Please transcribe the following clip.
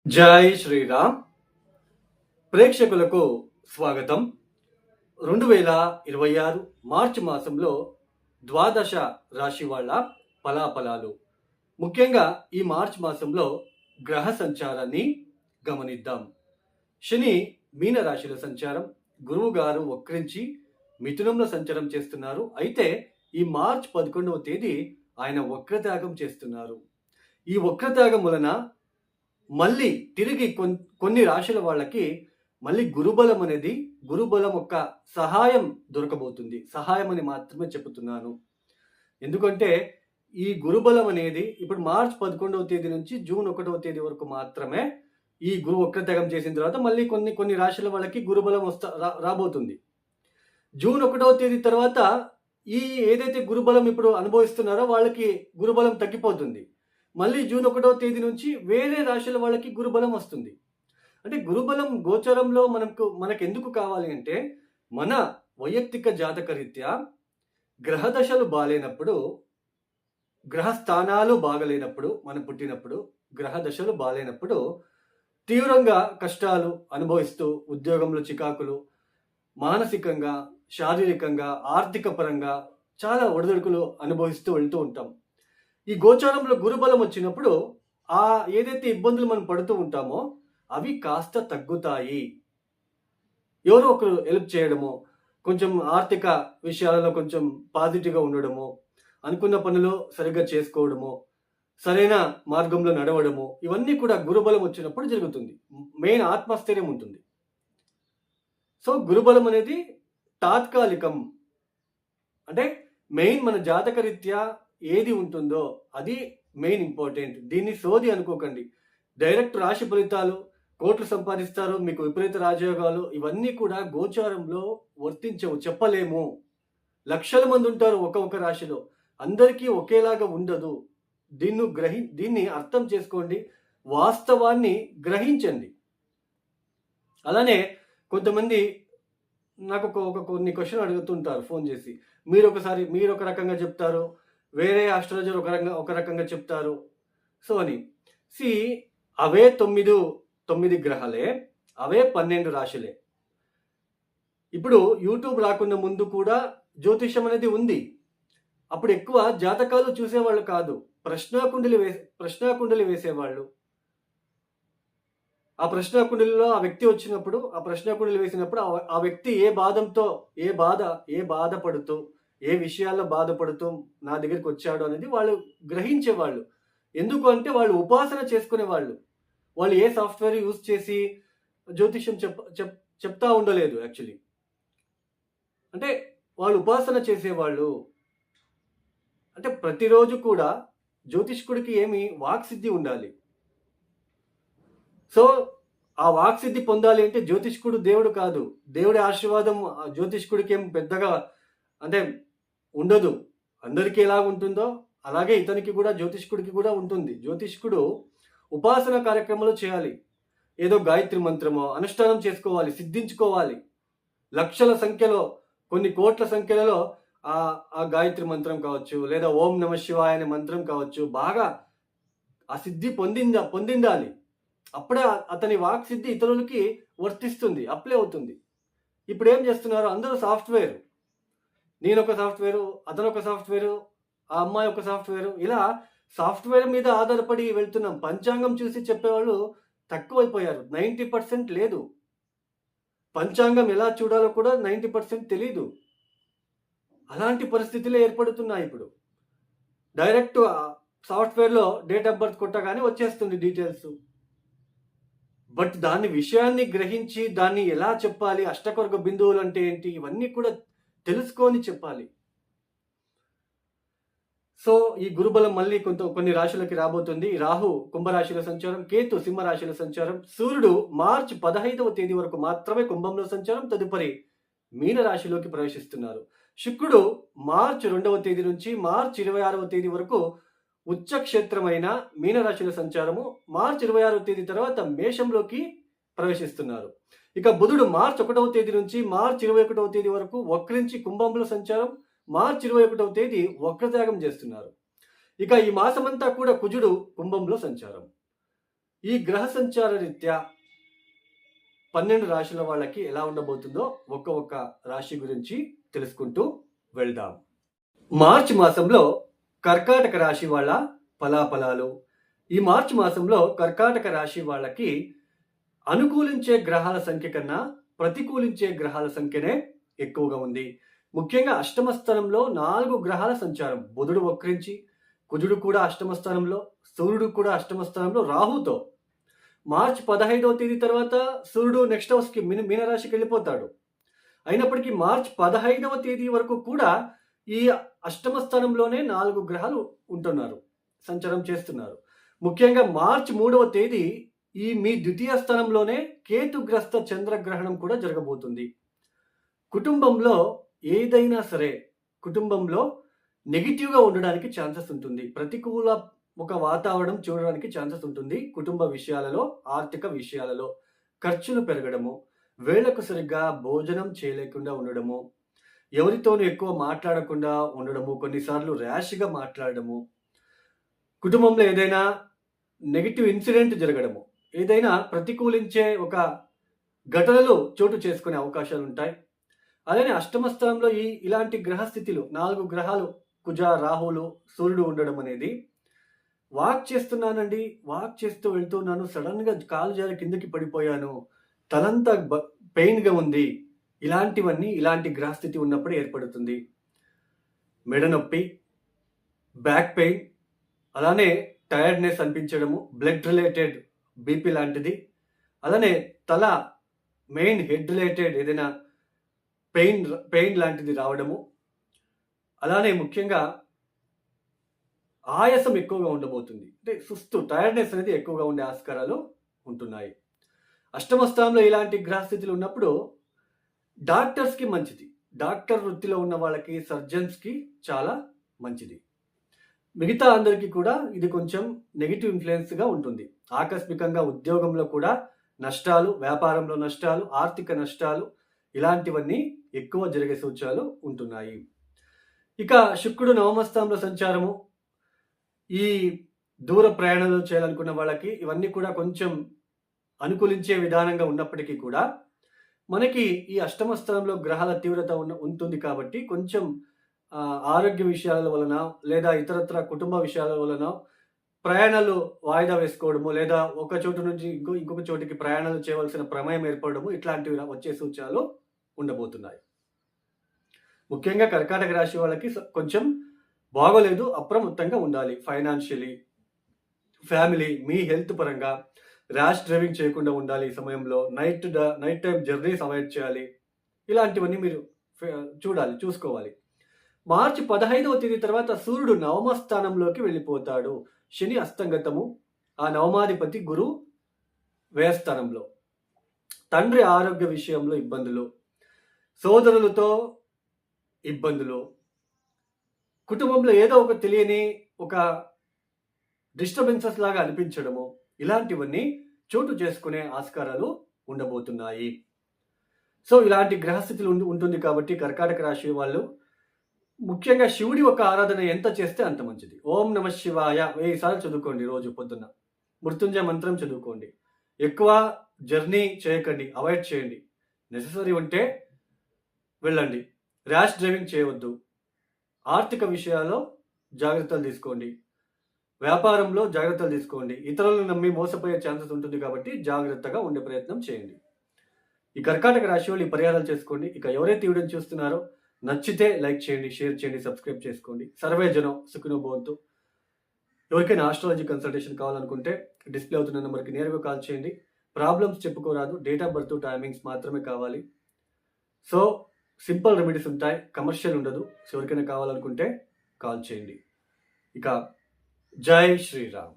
జై శ్రీరామ్. ప్రేక్షకులకు స్వాగతం. 2026 మార్చి మాసంలో ద్వాదశ రాశి వాళ్ళ ఫలాఫలాలు. ముఖ్యంగా ఈ మార్చి మాసంలో గ్రహ సంచారాన్ని గమనిద్దాం. శని మీన రాశిలో సంచారం, గురువు గారు వక్రించి మిథునంలో సంచారం చేస్తున్నారు. అయితే ఈ మార్చి 11వ తేదీ ఆయన వక్రత్యాగం చేస్తున్నారు. ఈ వక్రత్యాగం వలన మళ్ళీ తిరిగి కొన్ని రాశుల వాళ్ళకి మళ్ళీ గురుబలం అనేది గురుబలం యొక్క సహాయం దొరకబోతుంది. సహాయం అని మాత్రమే చెబుతున్నాను. ఎందుకంటే ఈ గురుబలం అనేది ఇప్పుడు మార్చ్ 11వ తేదీ నుంచి జూన్ 1వ తేదీ వరకు మాత్రమే ఈ గురు వక్రత్యాగం చేసిన తర్వాత మళ్ళీ కొన్ని రాశుల వాళ్ళకి గురుబలం రాబోతుంది. జూన్ 1వ తేదీ తర్వాత ఈ ఏదైతే గురుబలం ఇప్పుడు అనుభవిస్తున్నారో వాళ్ళకి గురుబలం తగ్గిపోతుంది. మళ్ళీ జూన్ 1వ తేదీ నుంచి వేరే రాశుల వాళ్ళకి గురుబలం వస్తుంది. అంటే గురుబలం గోచరంలో మనకెందుకు కావాలి అంటే మన వైయక్తిక జాతకరీత్యా గ్రహదశలు బాలేనప్పుడు, గ్రహ స్థానాలు బాగలేనప్పుడు, మనం పుట్టినప్పుడు గ్రహదశలు బాలేనప్పుడు తీవ్రంగా కష్టాలు అనుభవిస్తూ ఉద్యోగంలో చికాకులు, మానసికంగా, శారీరకంగా, ఆర్థిక పరంగా చాలా ఒడిదుడుకులు అనుభవిస్తూ వెళ్తూ ఉంటాం. ఈ గోచారంలో గురుబలం వచ్చినప్పుడు ఏదైతే ఇబ్బందులు మనం పడుతూ ఉంటామో అవి కాస్త తగ్గుతాయి. ఎవరో ఒకరు హెల్ప్ చేయడము, కొంచెం ఆర్థిక విషయాలలో కొంచెం పాజిటివ్గా ఉండడము, అనుకున్న పనులు సరిగ్గా చేసుకోవడము, సరైన మార్గంలో నడవడము, ఇవన్నీ కూడా గురుబలం వచ్చినప్పుడు జరుగుతుంది. మెయిన్ ఆత్మస్థైర్యం ఉంటుంది. సో గురుబలం అనేది తాత్కాలికం. అంటే మెయిన్ మన జాతకరీత్యా ఏది ఉంటుందో అది మెయిన్ ఇంపార్టెంట్. దీన్ని సోది అనుకోకండి. డైరెక్ట్ రాశి ఫలితాలు, కోట్లు సంపాదిస్తారు, మీకు విపరీత రాజయోగాలు, ఇవన్నీ కూడా గోచారంలో వర్తించవు, చెప్పలేము. లక్షల మంది ఉంటారు ఒక్కొక్క రాశిలో, అందరికీ ఒకేలాగా ఉండదు. దీన్ని అర్థం చేసుకోండి, వాస్తవాన్ని గ్రహించండి. అలానే కొంతమంది నాకు కొన్ని క్వశ్చన్ అడుగుతుంటారు ఫోన్ చేసి, మీరు ఒక రకంగా చెప్తారు, వేరే ఆస్ట్రాలజర్ ఒక రకంగా చెప్తారు. సో అని అవే 9 గ్రహాలే, అవే 12 రాశులే. ఇప్పుడు యూట్యూబ్ రాకుండా ముందు కూడా జ్యోతిషం అనేది ఉంది. అప్పుడు ఎక్కువ జాతకాలు చూసేవాళ్ళు కాదు, ప్రశ్నాకుండలి వేసేవాళ్ళు. ఆ ప్రశ్నాకుండలిలో ఆ వ్యక్తి వచ్చినప్పుడు, ఆ ప్రశ్నాకుండలి వేసినప్పుడు ఆ వ్యక్తి ఏ బాధపడుతూ, ఏ విషయాల్లో బాధపడుతూ నా దగ్గరికి వచ్చాడు అనేది వాళ్ళు గ్రహించేవాళ్ళు. ఎందుకు అంటే వాళ్ళు ఉపాసన చేసుకునేవాళ్ళు. వాళ్ళు ఏ సాఫ్ట్వేర్ యూజ్ చేసి జ్యోతిష్యం చెప్తా ఉండలేదు. యాక్చువల్లీ అంటే వాళ్ళు ఉపాసన చేసేవాళ్ళు. అంటే ప్రతిరోజు కూడా జ్యోతిష్కుడికి వాక్సిద్ధి ఉండాలి. సో ఆ వాక్సిద్ధి పొందాలి అంటే జ్యోతిష్కుడు దేవుడు కాదు. దేవుడి ఆశీర్వాదం జ్యోతిష్కుడికి పెద్దగా అంటే ఉండదు. అందరికీ ఎలా ఉంటుందో అలాగే ఇతనికి కూడా, జ్యోతిష్కుడికి కూడా ఉంటుంది. జ్యోతిష్కుడు ఉపాసన కార్యక్రమాలు చేయాలి. ఏదో గాయత్రి మంత్రమో అనుష్ఠానం చేసుకోవాలి, సిద్ధించుకోవాలి. లక్షల సంఖ్యలో, కొన్ని కోట్ల సంఖ్యలలో ఆ గాయత్రి మంత్రం కావచ్చు, లేదా ఓం నమ శివాయ అనే మంత్రం కావచ్చు, బాగా ఆ సిద్ధి పొందిండాలి. అప్పుడే అతని వాక్ సిద్ధి ఇతరులకి వర్తిస్తుంది, అప్లై అవుతుంది. ఇప్పుడు ఏం చేస్తున్నారు, అందరూ సాఫ్ట్వేర్. నేను ఒక సాఫ్ట్వేరు, అతను ఒక సాఫ్ట్వేరు, ఆ అమ్మాయి ఒక సాఫ్ట్వేరు, ఇలా సాఫ్ట్వేర్ మీద ఆధారపడి వెళ్తున్నాం. పంచాంగం చూసి చెప్పేవాళ్ళు తక్కువైపోయారు. 90% లేదు. పంచాంగం ఎలా చూడాలో కూడా 90% తెలీదు. అలాంటి పరిస్థితులే ఏర్పడుతున్నాయి ఇప్పుడు. డైరెక్ట్ సాఫ్ట్వేర్లో డేట్ ఆఫ్ బర్త్ కొట్టగానే వచ్చేస్తుంది డీటెయిల్స్. బట్ విషయాన్ని గ్రహించి దాన్ని ఎలా చెప్పాలి, అష్టకొర్గ బిందువులు అంటే ఏంటి, ఇవన్నీ కూడా తెలుసుకొని చెప్పాలి. సో ఈ గురుబలం మళ్ళీ కొన్ని రాశులకి రాబోతుంది. రాహు కుంభరాశిలో సంచారం, కేతు సింహరాశిలో సంచారం, సూర్యుడు మార్చి 15వ తేదీ వరకు మాత్రమే కుంభంలో సంచారం, తదుపరి మీన రాశిలోకి ప్రవేశిస్తున్నారు. శుక్రుడు మార్చి 2వ తేదీ నుంచి మార్చి 26వ తేదీ వరకు ఉచ్చక్షేత్రమైన మీనరాశిలో సంచారము, మార్చి 26వ తేదీ తర్వాత మేషంలోకి ప్రవేశిస్తున్నారు. ఇక బుధుడు మార్చి 1వ తేదీ నుంచి మార్చి 21వ తేదీ వరకు వక్రించి కుంభంలో సంచారం, మార్చి 21వ తేదీ వక్రత్యాగం చేస్తున్నారు. ఇక ఈ మాసమంతా కూడా కుజుడు కుంభంలో సంచారం. ఈ గ్రహ సంచార రీత్యా 12 రాశుల వాళ్ళకి ఎలా ఉండబోతుందో ఒక్క రాశి గురించి తెలుసుకుంటూ వెళ్దాం. మార్చి మాసంలో కర్కాటక రాశి వాళ్ళ ఫలాఫలాలు. ఈ మార్చి మాసంలో కర్కాటక రాశి వాళ్ళకి అనుకూలించే గ్రహాల సంఖ్య కన్నా ప్రతికూలించే గ్రహాల సంఖ్యనే ఎక్కువగా ఉంది. ముఖ్యంగా అష్టమ స్థానంలో 4 గ్రహాల సంచారం. బుధుడు వక్రించి, కుజుడు కూడా అష్టమ స్థానంలో, సూర్యుడు కూడా అష్టమ స్థానంలో రాహుతో. మార్చి 15వ తేదీ తర్వాత సూర్యుడు నెక్స్ట్ హౌస్కి మీనరాశికి వెళ్ళిపోతాడు. అయినప్పటికీ మార్చి 15వ తేదీ వరకు కూడా ఈ అష్టమ స్థానంలోనే 4 గ్రహాలు ఉంటున్నారు, సంచారం చేస్తున్నారు. ముఖ్యంగా మార్చి 3వ తేదీ ఈ మీ ద్వితీయ స్థానంలోనే కేతుగ్రస్త చంద్రగ్రహణం కూడా జరగబోతుంది. కుటుంబంలో ఏదైనా సరే కుటుంబంలో నెగిటివ్గా ఉండడానికి ఛాన్సెస్ ఉంటుంది. ప్రతికూల ఒక వాతావరణం చూడడానికి ఛాన్సెస్ ఉంటుంది. కుటుంబ విషయాలలో, ఆర్థిక విషయాలలో ఖర్చులు పెరగడము, వేళకు సరిగ్గా భోజనం చేయలేకుండా ఉండడము, ఎవరితోనూ ఎక్కువ మాట్లాడకుండా ఉండడము, కొన్నిసార్లు ర్యాష్గా మాట్లాడడము, కుటుంబంలో ఏదైనా నెగిటివ్ ఇన్సిడెంట్ జరగడము, ఏదైనా ప్రతికూలించే ఒక ఘటనలు చోటు చేసుకునే అవకాశాలు ఉంటాయి. అలానే అష్టమ స్థానంలో ఇలాంటి గ్రహస్థితిలు 4 గ్రహాలు కుజ, రాహులు, సూర్యుడు ఉండడం అనేది, వాక్ చేస్తున్నానండి, వాక్ చేస్తూ వెళ్తున్నాను, సడన్గా కాలు జారి కిందకి పడిపోయాను, తలంతా పెయిన్గా ఉంది, ఇలాంటివన్నీ ఇలాంటి గ్రహస్థితి ఉన్నప్పుడు ఏర్పడుతుంది. మెడ నొప్పి, బ్యాక్ పెయిన్, అలానే టైర్డ్నెస్ అనిపించడము, బ్లడ్ రిలేటెడ్ బీపీ లాంటిది, అలానే తల మెయిన్ హెడ్ రిలేటెడ్ ఏదైనా పెయిన్ లాంటిది రావడము, అలానే ముఖ్యంగా ఆయాసం ఎక్కువగా ఉండబోతుంది. అంటే సుస్తు టైర్డ్నెస్ అనేది ఎక్కువగా ఉండే ఆస్కారాలు ఉంటున్నాయి. అష్టమ స్థానంలో ఇలాంటి గ్రహస్థితులు ఉన్నప్పుడు డాక్టర్స్కి మంచిది. డాక్టర్ వృత్తిలో ఉన్న వాళ్ళకి, సర్జన్స్కి చాలా మంచిది. మిగతా అందరికీ కూడా ఇది కొంచెం నెగిటివ్ ఇన్ఫ్లుయెన్స్గా ఉంటుంది. ఆకస్మికంగా ఉద్యోగంలో కూడా నష్టాలు, వ్యాపారంలో నష్టాలు, ఆర్థిక నష్టాలు, ఇలాంటివన్నీ ఎక్కువ జరిగే సూచనలు ఉంటున్నాయి. ఇక శుక్రుడు నవమ స్థానంలో సంచారము, ఈ దూర ప్రయాణాలు చేయాలనుకున్న వాళ్ళకి ఇవన్నీ కూడా కొంచెం అనుకూలించే విధానంగా ఉన్నప్పటికీ కూడా మనకి ఈ అష్టమ స్థానంలో గ్రహాల తీవ్రత ఉంటుంది కాబట్టి కొంచెం ఆరోగ్య విషయాల వలన లేదా ఇతరత్ర కుటుంబ విషయాల వలన ప్రయాణాలు వాయిదా వేసుకోవడము, లేదా ఒక చోటు నుంచి ఇంకొక చోటికి ప్రయాణాలు చేయవలసిన ప్రమేయం ఏర్పడము, ఇట్లాంటివి వచ్చే సూచనలు ఉండబోతున్నాయి. ముఖ్యంగా కర్కాటక రాశి వాళ్ళకి కొంచెం బాగోలేదు, అప్రమత్తంగా ఉండాలి. ఫైనాన్షియలీ, ఫ్యామిలీ, మీ హెల్త్ పరంగా ర్యాష్ డ్రైవింగ్ చేయకుండా ఉండాలి. ఈ సమయంలో నైట్ టైం జర్నీస్ అవాయిడ్ చేయాలి. ఇలాంటివన్నీ మీరు చూసుకోవాలి. మార్చి 15వ తేదీ తర్వాత సూర్యుడు నవమ స్థానంలోకి వెళ్ళిపోతాడు. శని అస్తంగతము, ఆ నవమాధిపతి గురు వ్యయస్థానంలో. తండ్రి ఆరోగ్య విషయంలో ఇబ్బందులు, సోదరులతో ఇబ్బందులు, కుటుంబంలో ఏదో ఒక తెలియని ఒక డిస్టర్బెన్సెస్ లాగా అనిపించడము, ఇలాంటివన్నీ చోటు చేసుకునే ఆస్కారాలు ఉండబోతున్నాయి. సో ఇలాంటి గ్రహస్థితులు ఉంటుంది కాబట్టి కర్కాటక రాశి వాళ్ళు ముఖ్యంగా శివుడి ఒక ఆరాధన ఎంత చేస్తే అంత మంచిది. ఓం నమ శివాయ 1000 సార్లు చదువుకోండి రోజు పొద్దున్న. మృత్యుంజయ మంత్రం చదువుకోండి. ఎక్కువ జర్నీ చేయకండి, అవాయిడ్ చేయండి. నెససరీ ఉంటే వెళ్ళండి. ర్యాష్ డ్రైవింగ్ చేయవద్దు. ఆర్థిక విషయాల్లో జాగ్రత్తలు తీసుకోండి. వ్యాపారంలో జాగ్రత్తలు తీసుకోండి. ఇతరులను నమ్మి మోసపోయే ఛాన్సెస్ ఉంటుంది కాబట్టి జాగ్రత్తగా ఉండే ప్రయత్నం చేయండి. ఈ కర్కాటక రాశి వాళ్ళు ఈ పరిహారాలు చేసుకోండి. ఇక ఎవరైతే వీడియోని చూస్తున్నారో నచ్చితే లైక్ చేయండి, షేర్ చేయండి, సబ్స్క్రైబ్ చేసుకోండి. సర్వే జనం సుఖినో భవంతు. ఎవరికైనా ఆస్ట్రాలజీ కన్సల్టేషన్ కావాలనుకుంటే డిస్ప్లే అవుతున్న నెంబర్కి నేరుగా కాల్ చేయండి. ప్రాబ్లమ్స్ చెప్పుకోరాదు, డేట్ ఆఫ్ బర్త్, టైమింగ్స్ మాత్రమే కావాలి. సో సింపుల్ రెమెడీస్ ఉంటాయి, కమర్షియల్ ఉండదు. ఎవరికైనా కావాలనుకుంటే కాల్ చేయండి. ఇక జై శ్రీరామ్.